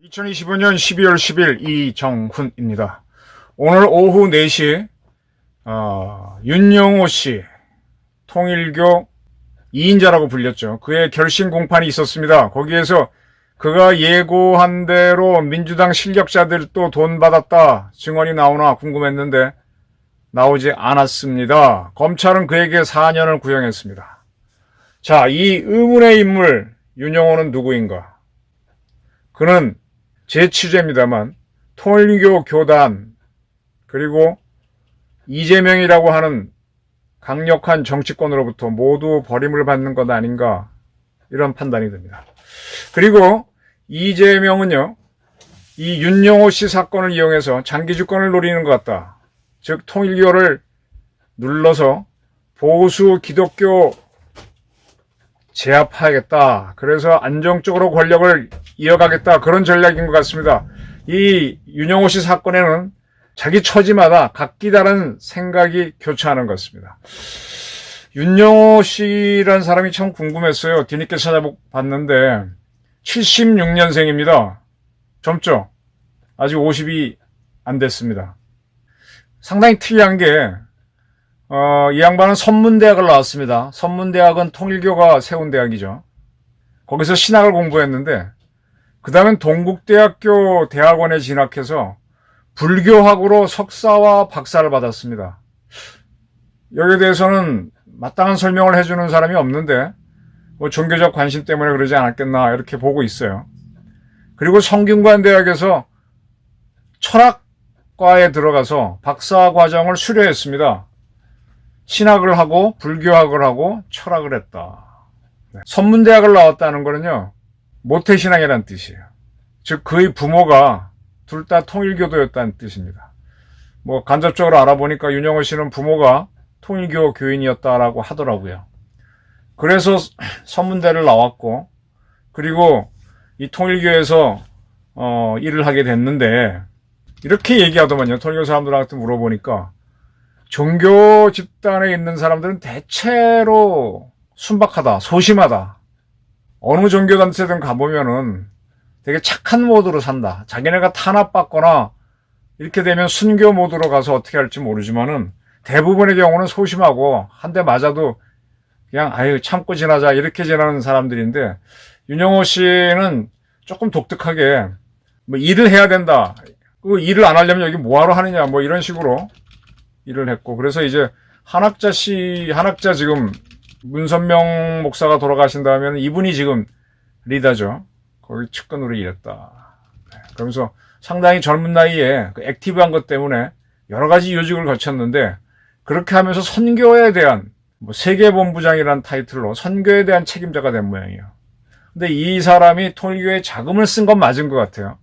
(2025년 12월 10일) 이정훈입니다. 오늘 오후 4시 윤영호 씨, 통일교 2인자라고 불렸죠. 그의 결심 공판이 있었습니다. 거기에서 그가 예고한 대로 민주당 실력자들 또 돈 받았다 증언이 나오나 궁금했는데 나오지 않았습니다. 검찰은 그에게 4년을 구형했습니다. 자, 이 의문의 인물 윤영호는 누구인가? 그는 제 취재입니다만 통일교 교단 그리고 이재명이라고 하는 강력한 정치권으로부터 모두 버림을 받는 것 아닌가, 이런 판단이 듭니다. 그리고 이재명은요, 이 윤영호 씨 사건을 이용해서 장기 집권을 노리는 것 같다. 즉 통일교를 눌러서 보수 기독교 제압하겠다. 그래서 안정적으로 권력을 이어가겠다. 그런 전략인 것 같습니다. 이 윤영호 씨 사건에는 자기 처지마다 각기 다른 생각이 교차하는 것 같습니다. 윤영호 씨라는 사람이 참 궁금했어요. 뒤늦게 찾아봤는데 76년생입니다. 젊죠? 아직 50이 안 됐습니다. 상당히 특이한 게 이 양반은 선문대학을 나왔습니다. 선문대학은 통일교가 세운 대학이죠. 거기서 신학을 공부했는데 그 다음엔 동국대학교 대학원에 진학해서 불교학으로 석사와 박사를 받았습니다. 여기에 대해서는 마땅한 설명을 해주는 사람이 없는데 뭐 종교적 관심 때문에 그러지 않았겠나 이렇게 보고 있어요. 그리고 성균관대학에서 철학과에 들어가서 박사 과정을 수료했습니다. 신학을 하고 불교학을 하고 철학을 했다. 선문대학을 나왔다는 거는요, 모태신앙이라는 뜻이에요. 즉 그의 부모가 둘 다 통일교도였다는 뜻입니다. 뭐 간접적으로 알아보니까 윤영호 씨는 부모가 통일교 교인이었다라고 하더라고요. 그래서 선문대를 나왔고, 그리고 이 통일교에서 일을 하게 됐는데, 이렇게 얘기하더만요. 통일교 사람들한테 물어보니까 종교 집단에 있는 사람들은 대체로 순박하다, 소심하다. 어느 종교단체든 가보면은 되게 착한 모드로 산다. 자기네가 탄압받거나 이렇게 되면 순교 모드로 가서 어떻게 할지 모르지만은 대부분의 경우는 소심하고 한 대 맞아도 그냥 아유 참고 지나자 이렇게 지나는 사람들인데, 윤영호 씨는 조금 독특하게 뭐 일을 해야 된다. 그 일을 안 하려면 여기 뭐하러 하느냐 뭐 이런 식으로 일을 했고, 그래서 이제 한학자 지금 문선명 목사가 돌아가신 다음에는 이분이 지금 리더죠. 거기 측근으로 일했다. 그러면서 상당히 젊은 나이에 그 액티브한 것 때문에 여러 가지 요직을 거쳤는데, 그렇게 하면서 선교에 대한 뭐 세계본부장이라는 타이틀로 선교에 대한 책임자가 된 모양이에요. 근데 이 사람이 통일교에 자금을 쓴 건 맞은 것 같아요.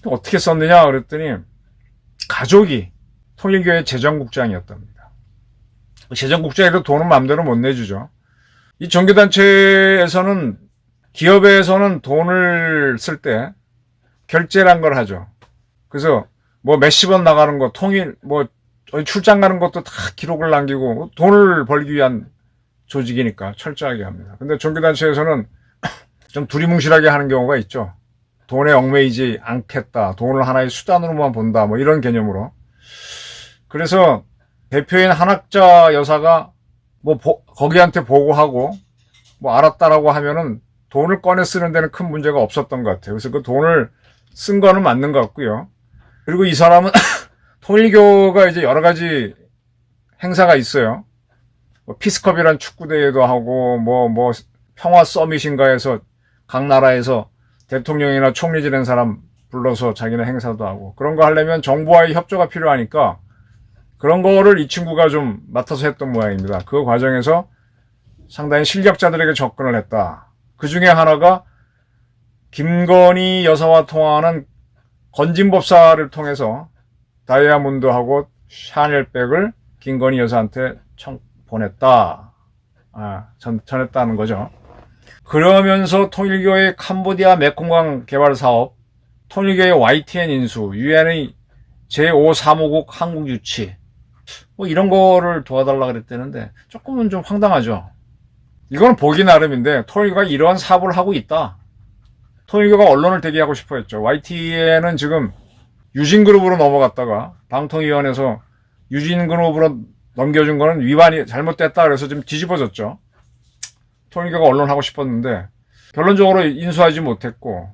어떻게 썼느냐 그랬더니 가족이 통일교의 재정국장이었답니다. 재정국장에도 돈은 마음대로 못 내주죠. 이 종교단체에서는, 기업에서는 돈을 쓸 때 결제란 걸 하죠. 그래서 뭐 몇십 원 나가는 거, 뭐 출장 가는 것도 다 기록을 남기고 돈을 벌기 위한 조직이니까 철저하게 합니다. 근데 종교단체에서는 좀 두리뭉실하게 하는 경우가 있죠. 돈에 얽매이지 않겠다. 돈을 하나의 수단으로만 본다. 뭐 이런 개념으로. 그래서 대표인 한학자 여사가 뭐 거기한테 보고하고 뭐 알았다라고 하면은 돈을 꺼내 쓰는 데는 큰 문제가 없었던 것 같아요. 그래서 그 돈을 쓴 거는 맞는 것 같고요. 그리고 이 사람은 통일교가 이제 여러 가지 행사가 있어요. 뭐 피스컵이란 축구대회도 하고 뭐 평화 서밋인가 해서 각 나라에서 대통령이나 총리 지낸 사람 불러서 자기네 행사도 하고, 그런 거 하려면 정부와의 협조가 필요하니까 그런 거를 이 친구가 좀 맡아서 했던 모양입니다. 그 과정에서 상당히 실력자들에게 접근을 했다. 그 중에 하나가 김건희 여사와 통화하는 건진법사를 통해서 다이아몬드하고 샤넬백을 김건희 여사한테 보냈다. 전했다는 거죠. 그러면서 통일교의 캄보디아 메콩강 개발 사업, 통일교의 YTN 인수, 유엔의 제5사무국 한국 유치 뭐 이런 거를 도와달라 그랬다는데 조금은 좀 황당하죠. 이건 보기 나름인데 통일교가 이러한 사업을 하고 있다. 통일교가 언론을 대기하고 싶어 했죠. YTN은 지금 유진그룹으로 넘어갔다가 방통위원회에서 유진그룹으로 넘겨준 거는 위반이 잘못됐다 그래서 지금 뒤집어졌죠. 통일교가 언론하고 싶었는데 결론적으로 인수하지 못했고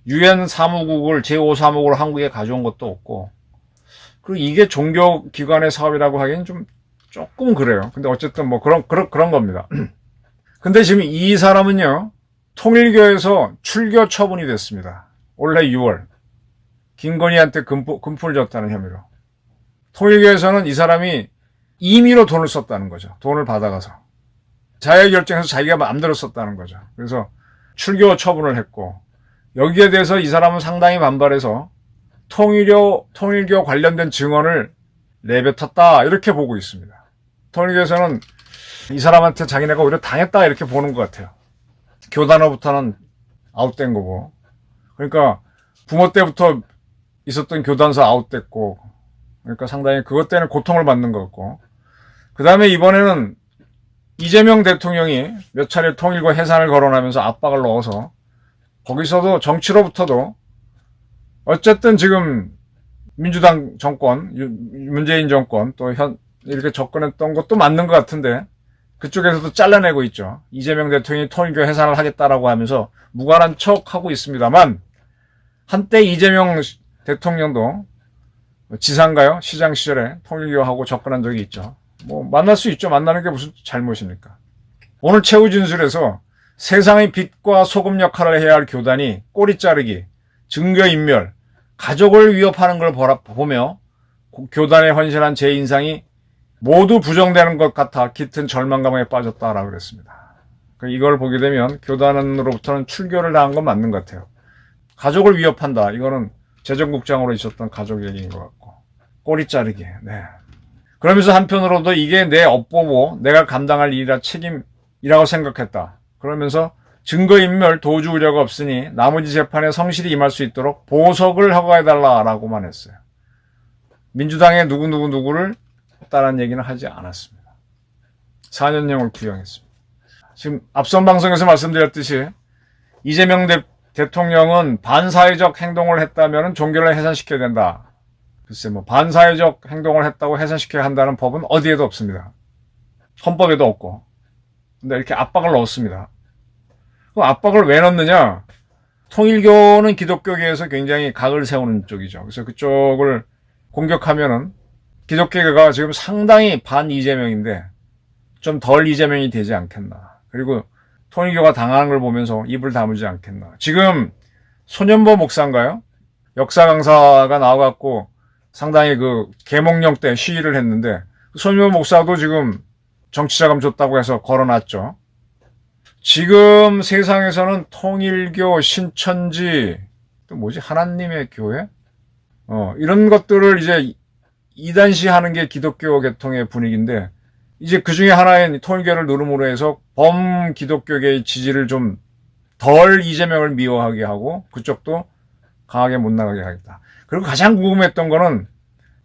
유엔 사무국을 제5사무국으로 한국에 가져온 것도 없고 그리고 이게 종교기관의 사업이라고 하기엔 좀 조금 그래요. 근데 어쨌든 뭐 그런 겁니다. 근데 지금 이 사람은요 통일교에서 출교 처분이 됐습니다. 올해 6월 김건희한테 금품을 줬다는 혐의로. 통일교에서는 이 사람이 임의로 돈을 썼다는 거죠. 돈을 받아가서. 자유결정해서 자기가 마음대로 썼다는 거죠. 그래서 출교 처분을 했고 여기에 대해서 이 사람은 상당히 반발해서 통일교 관련된 증언을 내뱉었다 이렇게 보고 있습니다. 통일교에서는 이 사람한테 자기네가 오히려 당했다 이렇게 보는 것 같아요. 교단으로부터는 아웃된 거고 그러니까 부모 때부터 있었던 교단서 아웃됐고 그러니까 상당히 그것 때문에 고통을 받는 것 같고 그 다음에 이번에는 이재명 대통령이 몇 차례 통일과 해산을 거론하면서 압박을 넣어서 거기서도 정치로부터도 어쨌든 지금 민주당 정권, 문재인 정권 또 이렇게 접근했던 것도 맞는 것 같은데 그쪽에서도 잘라내고 있죠. 이재명 대통령이 통일교 해산을 하겠다라고 하면서 무관한 척하고 있습니다만 한때 이재명 대통령도 지사인가요? 시장 시절에 통일교하고 접근한 적이 있죠. 뭐 만날 수 있죠. 만나는 게 무슨 잘못입니까? 오늘 최후 진술에서 세상의 빛과 소금 역할을 해야 할 교단이 꼬리 자르기, 증거인멸, 가족을 위협하는 걸 보며 교단에 헌신한 제 인상이 모두 부정되는 것 같아 깃든 절망감에 빠졌다라고 그랬습니다. 이걸 보게 되면 교단으로부터는 출교를 당한 건 맞는 것 같아요. 가족을 위협한다. 이거는 재정국장으로 있었던 가족 얘기인 것 같고 꼬리 자르기. 네. 그러면서 한편으로도 이게 내 업보고 내가 감당할 일이라 책임이라고 생각했다. 그러면서 증거인멸 도주 우려가 없으니 나머지 재판에 성실히 임할 수 있도록 보석을 허가해달라라고만 했어요. 민주당의 누구를 했다는 얘기는 하지 않았습니다. 4년형을 구형했습니다. 지금 앞선 방송에서 말씀드렸듯이 이재명 대통령은 반사회적 행동을 했다면 종교를 해산시켜야 된다. 글쎄 뭐 반사회적 행동을 했다고 해산시켜야 한다는 법은 어디에도 없습니다. 헌법에도 없고. 근데 이렇게 압박을 넣었습니다. 그럼 압박을 왜 넣느냐? 통일교는 기독교계에서 굉장히 각을 세우는 쪽이죠. 그래서 그쪽을 공격하면은 기독교계가 지금 상당히 반 이재명인데 좀 덜 이재명이 되지 않겠나. 그리고 통일교가 당하는 걸 보면서 입을 다물지 않겠나. 지금 손현보 목사인가요? 역사 강사가 나와갖고 상당히 그 계몽령 때 시위를 했는데 손현보 목사도 지금 정치자금 줬다고 해서 걸어놨죠. 지금 세상에서는 통일교, 신천지, 또 뭐지? 하나님의 교회? 이런 것들을 이제 이단시하는 게 기독교 계통의 분위기인데 이제 그 중에 하나인 통일교를 누름으로 해서 범기독교계의 지지를 좀 덜 이재명을 미워하게 하고 그쪽도 강하게 못 나가게 하겠다. 그리고 가장 궁금했던 거는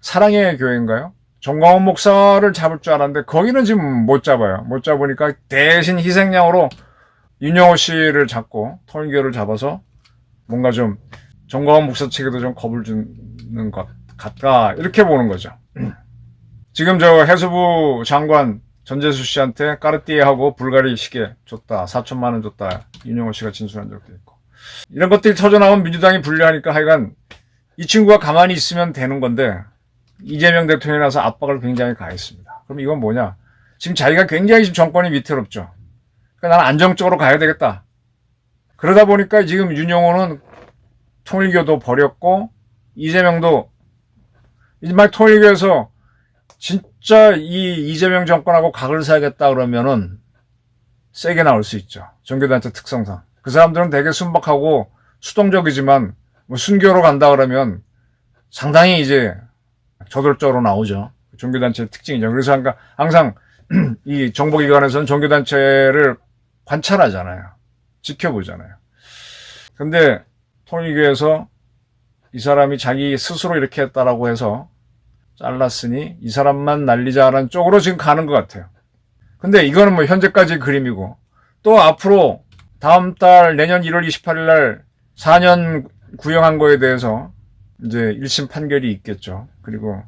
사랑의 교회인가요? 정광훈 목사를 잡을 줄 알았는데 거기는 지금 못 잡아요. 못 잡으니까 대신 희생양으로 윤영호 씨를 잡고 통일교를 잡아서 뭔가 좀 정광훈 목사 측에도 좀 겁을 주는 것 같다. 이렇게 보는 거죠. 지금 저 해수부 장관 전재수 씨한테 까르띠에하고 불가리 시계 줬다. 4천만 원 줬다. 윤영호 씨가 진술한 적도 있고. 이런 것들이 터져나오면 민주당이 분류하니까 하여간 이 친구가 가만히 있으면 되는 건데 이재명 대통령이 나서 압박을 굉장히 가했습니다. 그럼 이건 뭐냐? 지금 자기가 굉장히 지금 정권이 위태롭죠. 그러니까 나는 안정적으로 가야 되겠다. 그러다 보니까 지금 윤영호는 통일교도 버렸고 이재명도 이제 막 통일교에서 진짜 이 이재명 정권하고 각을 세야겠다 그러면은 세게 나올 수 있죠. 종교단체 특성상. 그 사람들은 되게 순박하고 수동적이지만 뭐 순교로 간다 그러면 상당히 이제 저돌적으로 나오죠. 종교단체의 특징이죠. 그래서 항상 이 정보기관에서는 종교단체를 관찰하잖아요. 지켜보잖아요. 근데 통일교에서 이 사람이 자기 스스로 이렇게 했다라고 해서 잘랐으니 이 사람만 날리자라는 쪽으로 지금 가는 것 같아요. 근데 이거는 뭐 현재까지 그림이고, 또 앞으로 다음 달 내년 1월 28일 날 4년 구형한 거에 대해서 이제 1심 판결이 있겠죠. 그리고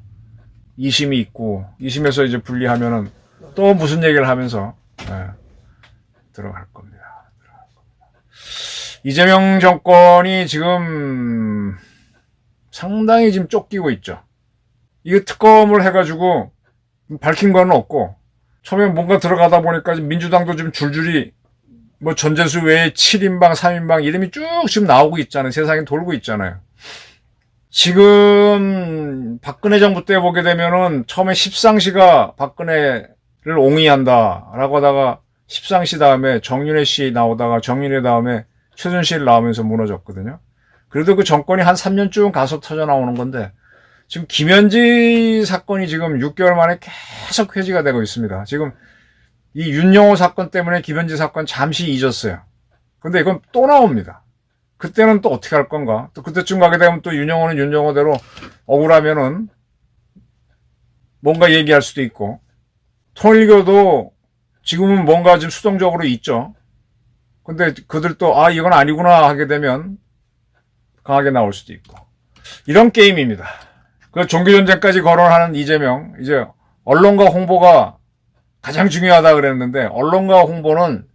2심이 있고 2심에서 이제 분리하면은 또 무슨 얘기를 하면서 들어갈 겁니다. 이재명 정권이 지금 상당히 지금 쫓기고 있죠. 이게 특검을 해가지고 밝힌 건 없고, 처음에 뭔가 들어가다 보니까 민주당도 좀 줄줄이 뭐 전재수 외에 7인방, 3인방 이름이 쭉 지금 나오고 있잖아요. 세상에 돌고 있잖아요. 지금 박근혜 정부 때 보게 되면은 처음에 십상시가 박근혜를 옹이한다라고 하다가 십상시 다음에 정윤회 씨 나오다가 정윤회 다음에 최순실 나오면서 무너졌거든요. 그래도 그 정권이 한 3년쯤 가서 터져 나오는 건데, 지금 김현지 사건이 지금 6개월 만에 계속 회지가 되고 있습니다. 지금 이 윤영호 사건 때문에 김현지 사건 잠시 잊었어요. 근데 이건 또 나옵니다. 그때는 또 어떻게 할 건가? 또 그때쯤 가게 되면 또 윤영호는 윤영호대로 억울하면은 뭔가 얘기할 수도 있고, 통일교도 지금은 뭔가 지금 수동적으로 있죠. 근데 그들도 이건 아니구나 하게 되면 강하게 나올 수도 있고, 이런 게임입니다. 그 종교전쟁까지 거론하는 이재명, 이제 언론과 홍보가 가장 중요하다 그랬는데, 언론과 홍보는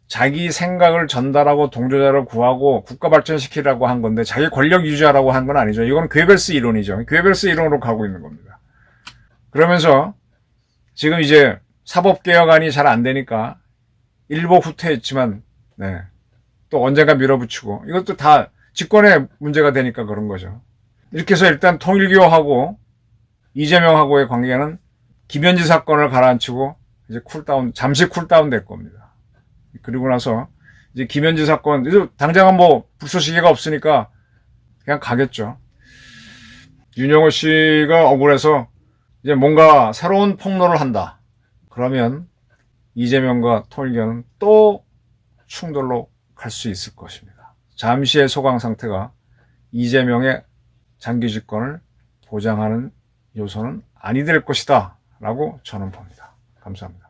자기 생각을 전달하고 동조자를 구하고 국가 발전시키라고 한 건데, 자기 권력 유지하라고 한 건 아니죠. 이거는 괴벨스 이론이죠. 괴벨스 이론으로 가고 있는 겁니다. 그러면서 지금 이제 사법개혁안이 잘 안 되니까 일부 후퇴했지만, 또 언젠가 밀어붙이고, 이것도 다 집권의 문제가 되니까 그런 거죠. 이렇게 해서 일단 통일교하고 이재명하고의 관계는 김현지 사건을 가라앉히고 이제 잠시 쿨다운 될 겁니다. 그리고 나서 이제 김현지 사건, 이제 당장은 뭐 불쏘시개가 없으니까 그냥 가겠죠. 윤영호 씨가 억울해서 이제 뭔가 새로운 폭로를 한다. 그러면 이재명과 통일교는 또 충돌로 갈 수 있을 것입니다. 잠시의 소강 상태가 이재명의 장기 집권을 보장하는 요소는 아니 될 것이다 라고 저는 봅니다. 감사합니다.